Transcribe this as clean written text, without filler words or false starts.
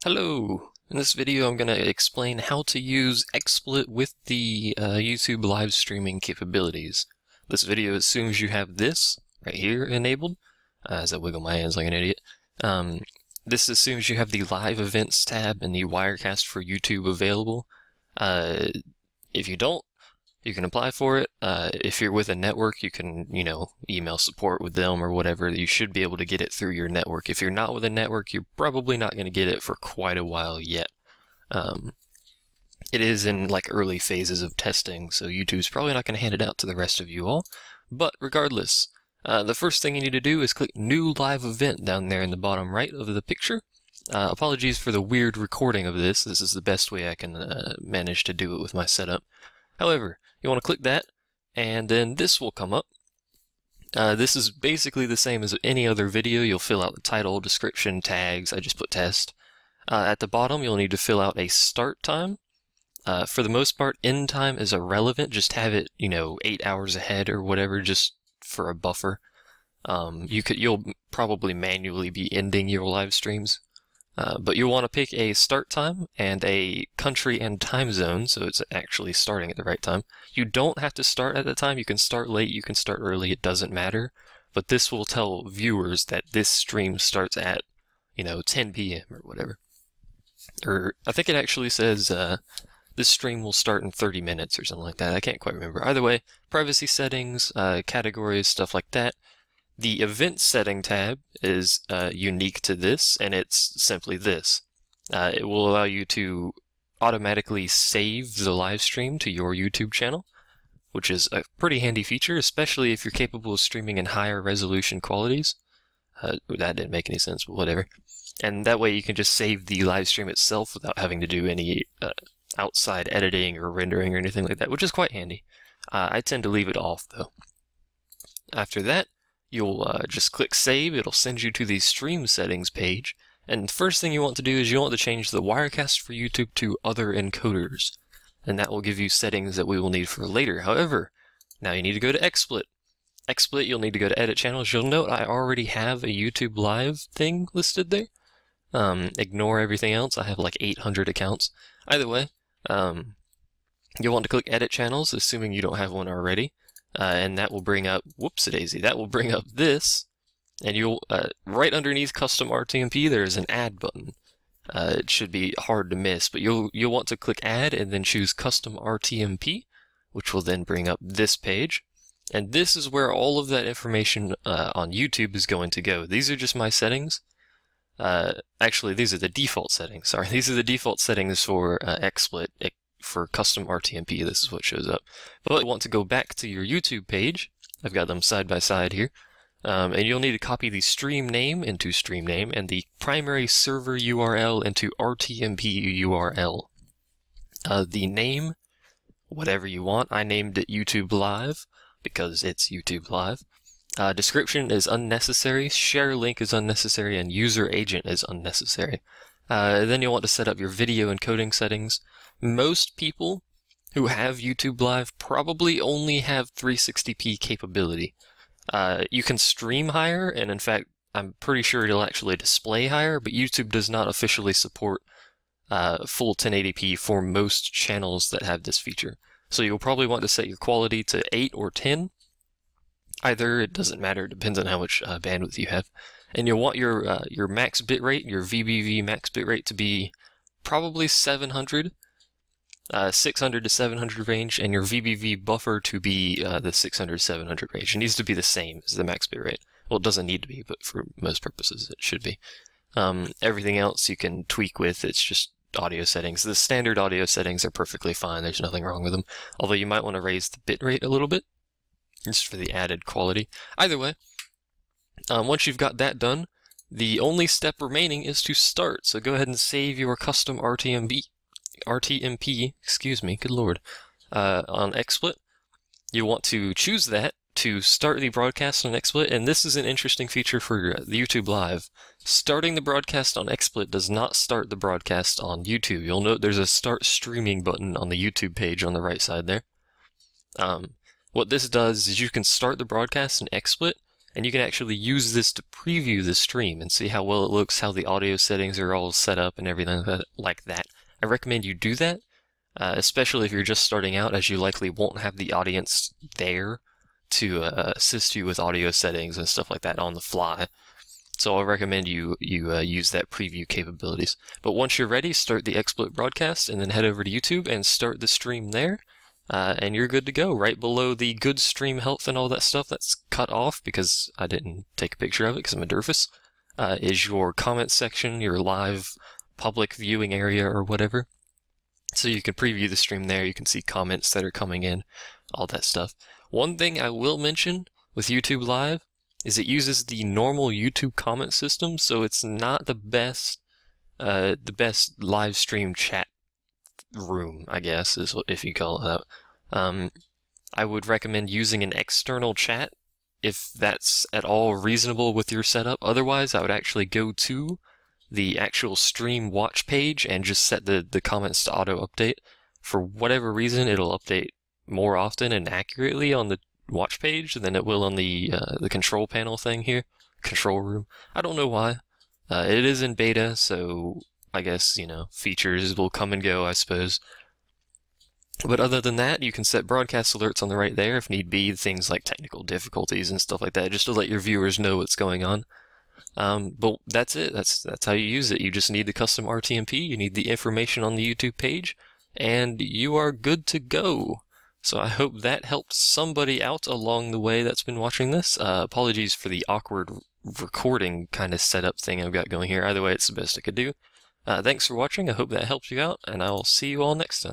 Hello! In this video I'm going to explain how to use XSplit with the YouTube live streaming capabilities. This video assumes you have this right here enabled, as I wiggle my hands like an idiot. This assumes you have the live events tab and the wirecast for YouTube available. If you don't, you can apply for it. If you're with a network, you can, email support with them or whatever. You should be able to get it through your network. If you're not with a network, you're probably not going to get it for quite a while yet. It is in like early phases of testing, so YouTube's probably not going to hand it out to the rest of you all. But regardless, the first thing you need to do is click New Live Event down there in the bottom right of the picture. Apologies for the weird recording of this. This is the best way I can manage to do it with my setup. However, you want to click that, and then this will come up. This is basically the same as any other video. You'll fill out the title, description, tags. I just put test. At the bottom, you'll need to fill out a start time. For the most part, end time is irrelevant. Just have it, 8 hours ahead or whatever, just for a buffer. You'll probably manually be ending your live streams. But you'll want to pick a start time and a country and time zone, so it's actually starting at the right time. You don't have to start at the time. You can start late, you can start early, it doesn't matter. But this will tell viewers that this stream starts at, 10 p.m. or whatever. Or I think it actually says this stream will start in 30 minutes or something like that. I can't quite remember. Either way, privacy settings, categories, stuff like that. The event setting tab is unique to this, and it's simply this. It will allow you to automatically save the live stream to your YouTube channel, which is a pretty handy feature, especially if you're capable of streaming in higher resolution qualities. That didn't make any sense, but whatever. And that way you can just save the live stream itself without having to do any outside editing or rendering or anything like that, which is quite handy. I tend to leave it off, though. After that, you'll just click save. It'll send you to the stream settings page. And the first thing you want to do is you want to change the wirecast for YouTube to other encoders. And that will give you settings that we will need for later. However, now you need to go to XSplit. XSplit, you'll need to go to edit channels. You'll note I already have a YouTube live thing listed there. Ignore everything else. I have like 800 accounts. Either way, you'll want to click edit channels, assuming you don't have one already. And that will bring up, whoops-a-daisy, that will bring up this, and you'll, right underneath Custom RTMP, there is an add button. It should be hard to miss, but you'll want to click add and then choose Custom RTMP, which will then bring up this page. And this is where all of that information on YouTube is going to go. These are just my settings. Actually, these are the default settings. Sorry, these are the default settings for XSplit. For Custom RTMP, this is what shows up. But you want to go back to your YouTube page. I've got them side by side here. And you'll need to copy the stream name into stream name and the primary server URL into RTMP URL. The name, whatever you want. I named it YouTube Live because it's YouTube Live. Description is unnecessary, share link is unnecessary, and user agent is unnecessary. Then you'll want to set up your video encoding settings. Most people who have YouTube Live probably only have 360p capability. You can stream higher, and in fact, I'm pretty sure it'll actually display higher, but YouTube does not officially support full 1080p for most channels that have this feature. So you'll probably want to set your quality to 8 or 10. Either, it doesn't matter, it depends on how much bandwidth you have. And you'll want your max bitrate, your VBV max bitrate, to be probably 700. 600 to 700 range, and your VBV buffer to be the 600-700 range. It needs to be the same as the max bitrate. Well, it doesn't need to be, but for most purposes it should be. Everything else you can tweak with. It's just audio settings. The standard audio settings are perfectly fine. There's nothing wrong with them. Although you might want to raise the bitrate a little bit, just for the added quality. Either way, once you've got that done, the only step remaining is to start. So go ahead and save your custom RTMP, excuse me, good lord, on XSplit. You want to choose that to start the broadcast on XSplit, and this is an interesting feature for the YouTube Live. Starting the broadcast on XSplit does not start the broadcast on YouTube. You'll note there's a start streaming button on the YouTube page on the right side there. What this does is you can start the broadcast in XSplit, and you can actually use this to preview the stream and see how well it looks, how the audio settings are all set up and everything like that. I recommend you do that, especially if you're just starting out, as you likely won't have the audience there to assist you with audio settings and stuff like that on the fly. So I recommend you use that preview capabilities. But once you're ready, start the XSplit broadcast and then head over to YouTube and start the stream there. And you're good to go. Right below the good stream health and all that stuff that's cut off because I didn't take a picture of it because I'm a doofus, is your comment section, your live public viewing area or whatever. So you can preview the stream there. You can see comments that are coming in, all that stuff. One thing I will mention with YouTube Live is it uses the normal YouTube comment system, so it's not the best live stream chat room, I guess, is if you call it that. I would recommend using an external chat if that's at all reasonable with your setup. Otherwise, I would actually go to the actual stream watch page and just set the comments to auto update. For whatever reason, it'll update more often and accurately on the watch page than it will on the control panel thing here, control room. I don't know why. It is in beta, so I guess, features will come and go, I suppose. But other than that, you can set broadcast alerts on the right there if need be, things like technical difficulties and stuff like that, just to let your viewers know what's going on. But that's it. That's how you use it. You just need the custom RTMP, you need the information on the YouTube page, and you are good to go. So I hope that helped somebody out along the way that's been watching this. Apologies for the awkward recording kind of setup thing I've got going here. Either way, it's the best I could do. Thanks for watching. I hope that helped you out, and I'll see you all next time.